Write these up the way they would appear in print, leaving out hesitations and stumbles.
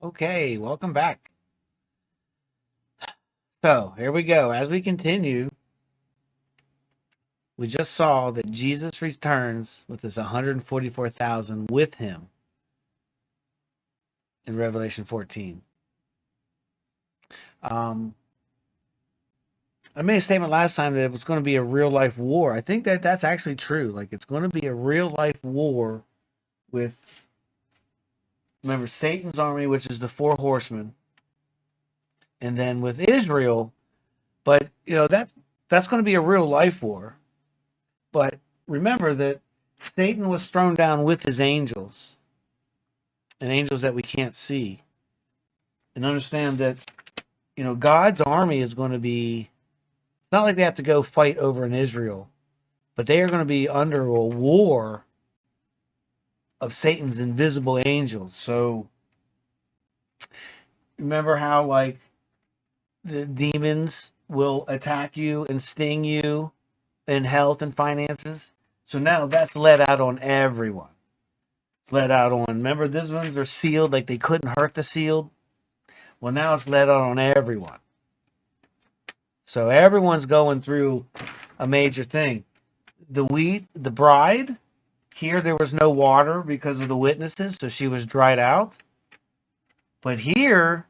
Okay, welcome back. So here we go. As we continue, we just saw that Jesus returns with his 144,000 with him in Revelation 14. Um, I made a statement last time that it was going to be a real life war. I think that that's actually true. Like it's going to be a real life war with, remember, Satan's army, which is the four horsemen, and then with Israel. But that's going to be a real life war. But remember that Satan was thrown down with his angels, and angels that we can't see. And understand that, God's army is going to be, it's not like they have to go fight over in Israel, but they are going to be under a war of Satan's invisible angels. So remember how, like, the demons will attack you and sting you in health and finances? So now that's let out on everyone. It's let out on, remember, these ones are sealed, like they couldn't hurt the sealed. Well, now it's let out on everyone. So everyone's going through a major thing. The bride, here there was no water because of the witnesses, so she was dried out. But here,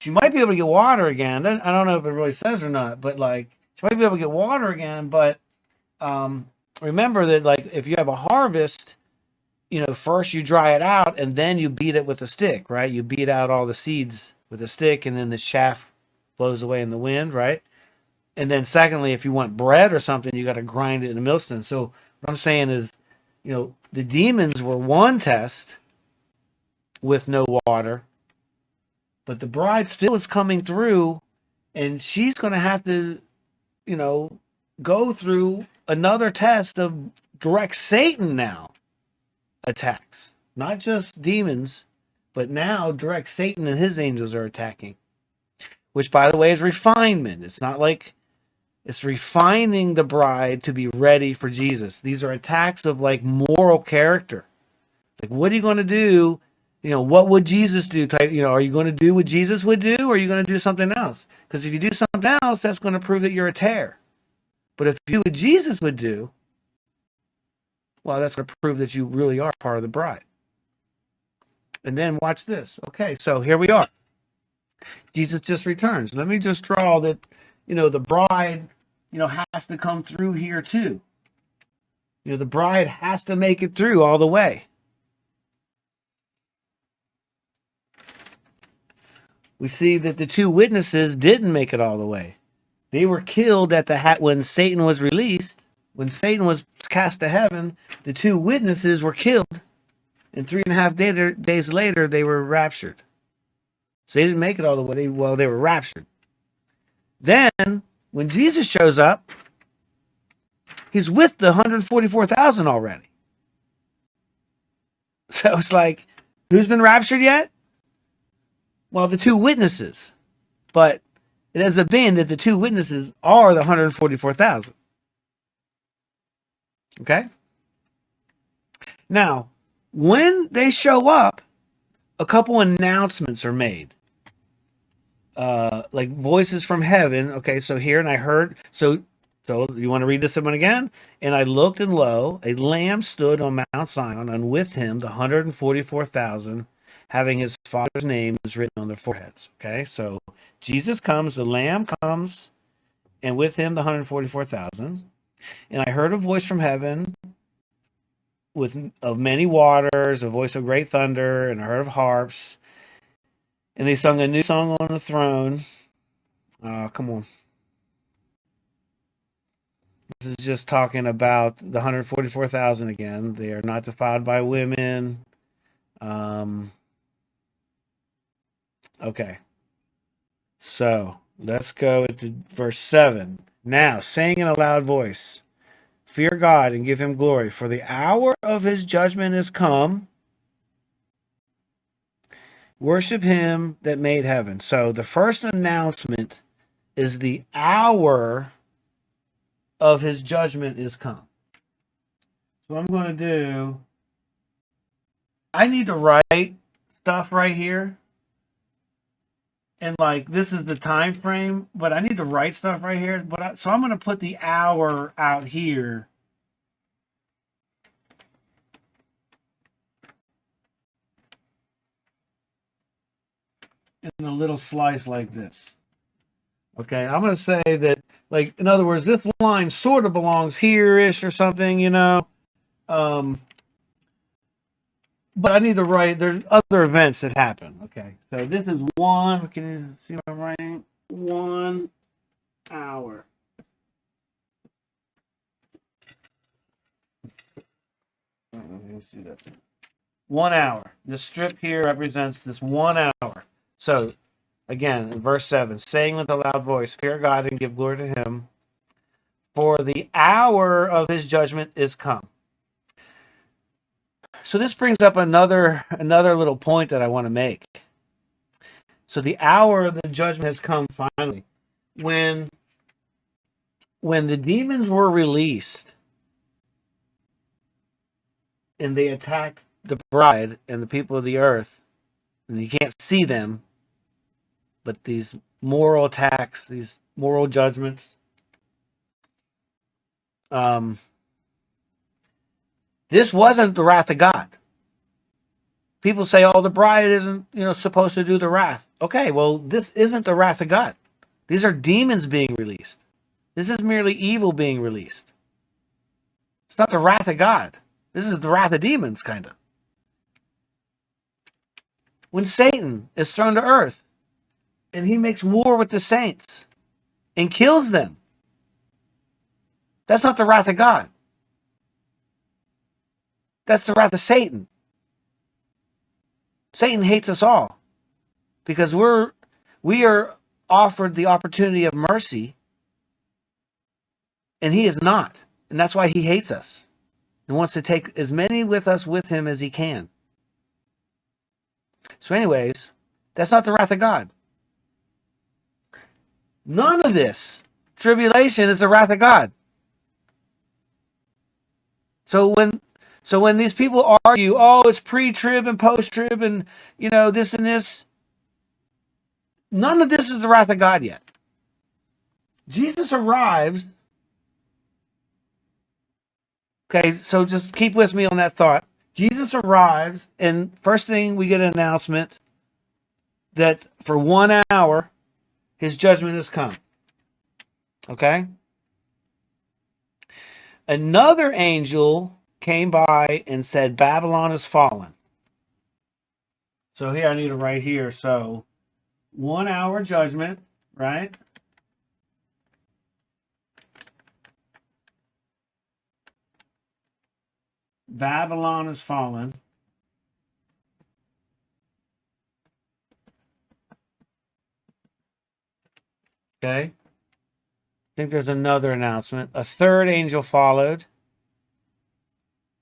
she might be able to get water again. I don't know if it really says or not, but like she might be able to get water again. But remember that, like, if you have a harvest, first you dry it out and then you beat it with a stick, right? You beat out all the seeds with a stick, and then the chaff blows away in the wind, right? And then secondly, if you want bread or something, you got to grind it in a millstone. So what I'm saying is, the demons were one test with no water, but the bride still is coming through, and she's going to have to, you know, go through another test of direct Satan now attacks. Not just demons, but now direct Satan and his angels are attacking, which, by the way, is refinement. It's not like it's refining the bride to be ready for Jesus. These are attacks of, like, moral character. Like, what are you going to do? What would Jesus do? Are you going to do what Jesus would do, or are you going to do something else? Because if you do something else, that's going to prove that you're a tear. But if you do what Jesus would do, well, that's going to prove that you really are part of the bride. And then watch this. Okay, so here we are. Jesus just returns. Let me just draw that, the bride, has to come through here too. The bride has to make it through all the way. We see that the two witnesses didn't make it all the way. They were killed at the when Satan was released. When Satan was cast to heaven, the two witnesses were killed, and 3.5 days later, they were raptured. So they didn't make it all the way. They were raptured. Then, when Jesus shows up, he's with the 144,000 already. So it's like, who's been raptured yet? Well, the two witnesses. But it ends up being that the two witnesses are the 144,000. Okay? Now, when they show up, a couple announcements are made. Like voices from heaven. Okay, so here, and I heard, so you want to read this one again? And I looked, and lo, a lamb stood on Mount Zion, and with him the 144,000, having his father's name is written on their foreheads. Okay, so Jesus comes, the lamb comes, and with him the 144,000. And I heard a voice from heaven of many waters, a voice of great thunder, and I heard of harps. And they sung a new song on the throne. Come on. This is just talking about the 144,000 again. They are not defiled by women. Okay. So let's go to verse 7. Now, saying in a loud voice, fear God and give him glory, for the hour of his judgment is come. Worship him that made heaven. So the first announcement is the hour of his judgment is come. So what I'm going to do, I need to write stuff right here And like this is the time frame, but I need to write stuff right here. So I'm going to put the hour out here. In a little slice like this. Okay, I'm going to say that, like, in other words, this line sort of belongs here-ish or something, you know. But I need to write, there's other events that happen. Okay, so this is one, can you see what I'm writing? 1 hour. Let me see that. 1 hour. This strip here represents this 1 hour. So, again, in verse 7, saying with a loud voice, fear God and give glory to him, for the hour of his judgment is come. So this brings up another little point that I want to make. So the hour of the judgment has come finally. When the demons were released and they attacked the bride and the people of the earth, and you can't see them, but these moral attacks, these moral judgments, this wasn't the wrath of God. People say, oh, the bride isn't, supposed to do the wrath. Okay, well, this isn't the wrath of God. These are demons being released. This is merely evil being released. It's not the wrath of God. This is the wrath of demons, kind of. When Satan is thrown to earth and he makes war with the saints and kills them, that's not the wrath of God. That's the wrath of Satan. Satan hates us all because we are offered the opportunity of mercy, and he is not. And that's why he hates us and wants to take as many with us with him as he can. So anyways, that's not the wrath of God. None of this tribulation is the wrath of God. So when these people argue, oh, it's pre-trib and post-trib and, this and this, none of this is the wrath of God yet. Jesus arrives. Okay, so just keep with me on that thought. Jesus arrives, and first thing we get an announcement that for 1 hour, his judgment has come. Okay? Another angel came by and said, Babylon is fallen. So here I need to write here. So 1 hour judgment, right? Babylon is fallen. Okay. I think there's another announcement. A third angel followed.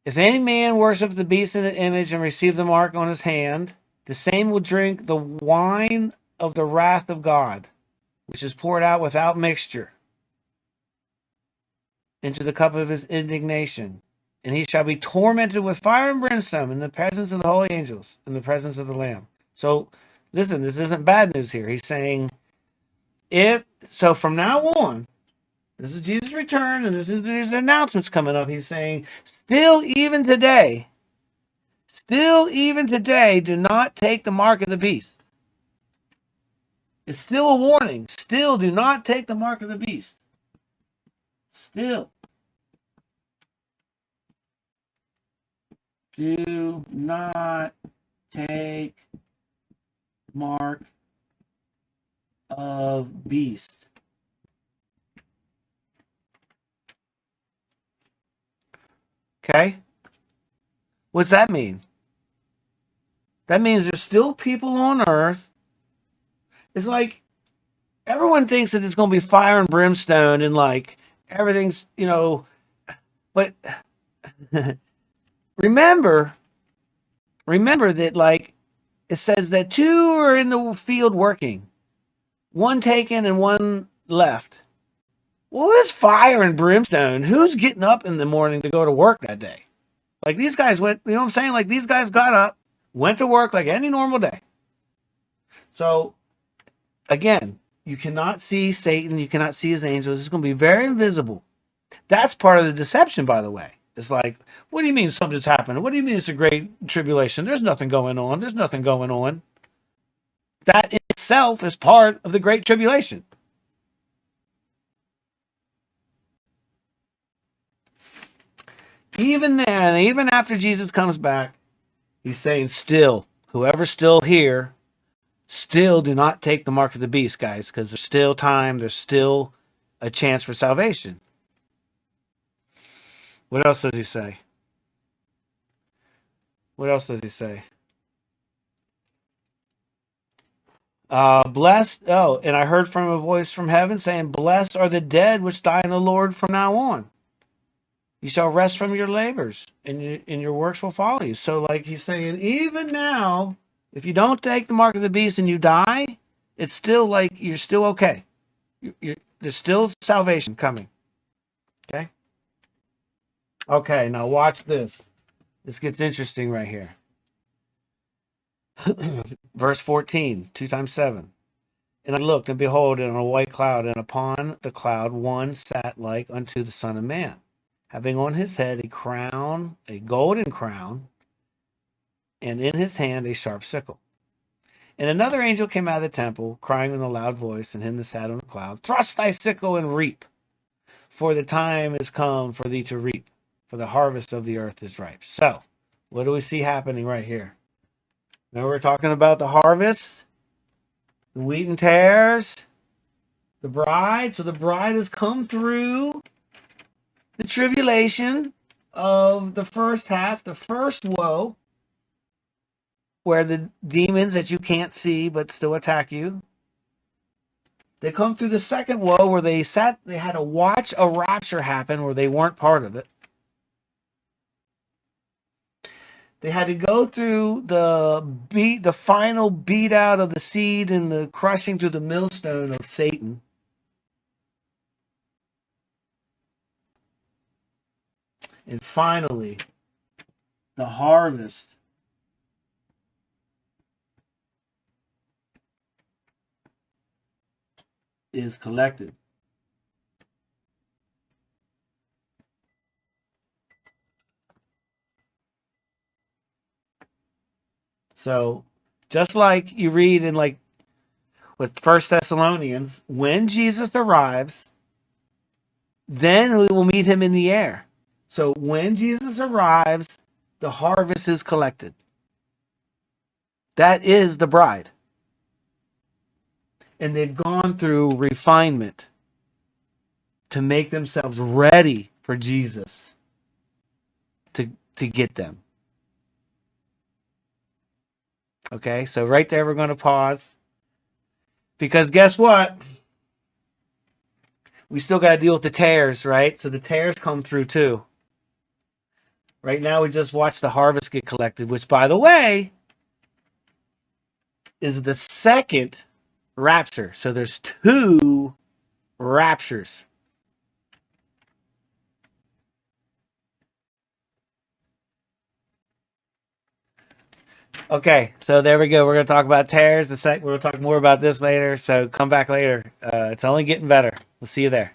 If any man worship the beast in the image and receive the mark on his hand, the same will drink the wine of the wrath of God, which is poured out without mixture into the cup of his indignation. And he shall be tormented with fire and brimstone in the presence of the holy angels, in the presence of the Lamb. So, listen, this isn't bad news here. He's saying, so from now on, this is Jesus' return, and there's announcements coming up. He's saying, still even today, do not take the mark of the beast. It's still a warning. Still, do not take the mark of the beast. Still. Do not take mark of beast. Okay? What's that mean? That means there's still people on earth. It's like everyone thinks that it's going to be fire and brimstone and like everything's, but remember that like it says that 2 are in the field working, 1 taken and 1 left. Well, it's fire and brimstone. Who's getting up in the morning to go to work that day? Like these guys went, you know what I'm saying? Like these guys got up, went to work like any normal day. So Again, you cannot see Satan. You cannot see his angels. It's going to be very invisible. That's part of the deception, by the way. It's like, what do you mean something's happening? What do you mean it's a great tribulation? There's nothing going on. There's nothing going on. That in itself is part of the great tribulation. Even then, even after Jesus comes back, he's saying, still, whoever's still here, still do not take the mark of the beast, guys, because there's still time. There's still a chance for salvation. What else does he say? What else does he say? Blessed, oh, and I heard from a voice from heaven saying, blessed are the dead which die in the Lord from now on. You shall rest from your labors, and your works will follow you. So, like he's saying, even now, if you don't take the mark of the beast and you die, it's still like you're still okay. There's still salvation coming. Okay? Okay, now watch this. This gets interesting right here. Verse 14, 2 times 7. And I looked, and behold, in a white cloud, and upon the cloud one sat like unto the Son of Man, having on his head a crown, a golden crown, and in his hand a sharp sickle. And another angel came out of the temple, crying in a loud voice, and him that sat on the cloud, thrust thy sickle and reap, for the time is come for thee to reap, for the harvest of the earth is ripe. So, what do we see happening right here? Now we're talking about the harvest, the wheat and tares, the bride. So the bride has come through the tribulation of the first half, the first woe, where the demons that you can't see but still attack you. They come through the second woe where they had to watch a rapture happen where they weren't part of it. They had to go through the final beat out of the seed and the crushing through the millstone of Satan. And finally, the harvest is collected. So, just like you read in like with 1 Thessalonians, when Jesus arrives, then we will meet him in the air. So when Jesus arrives, the harvest is collected. That is the bride. And they've gone through refinement to make themselves ready for Jesus to get them. Okay, so right there we're going to pause. Because guess what? We still got to deal with the tares, right? So the tares come through too. Right now we just watched the harvest get collected, which, by the way, is the second rapture. So there's 2 raptures. Okay, so there we go. We're going to talk about tares. We're going to talk more about this later. So come back later. It's only getting better. We'll see you there.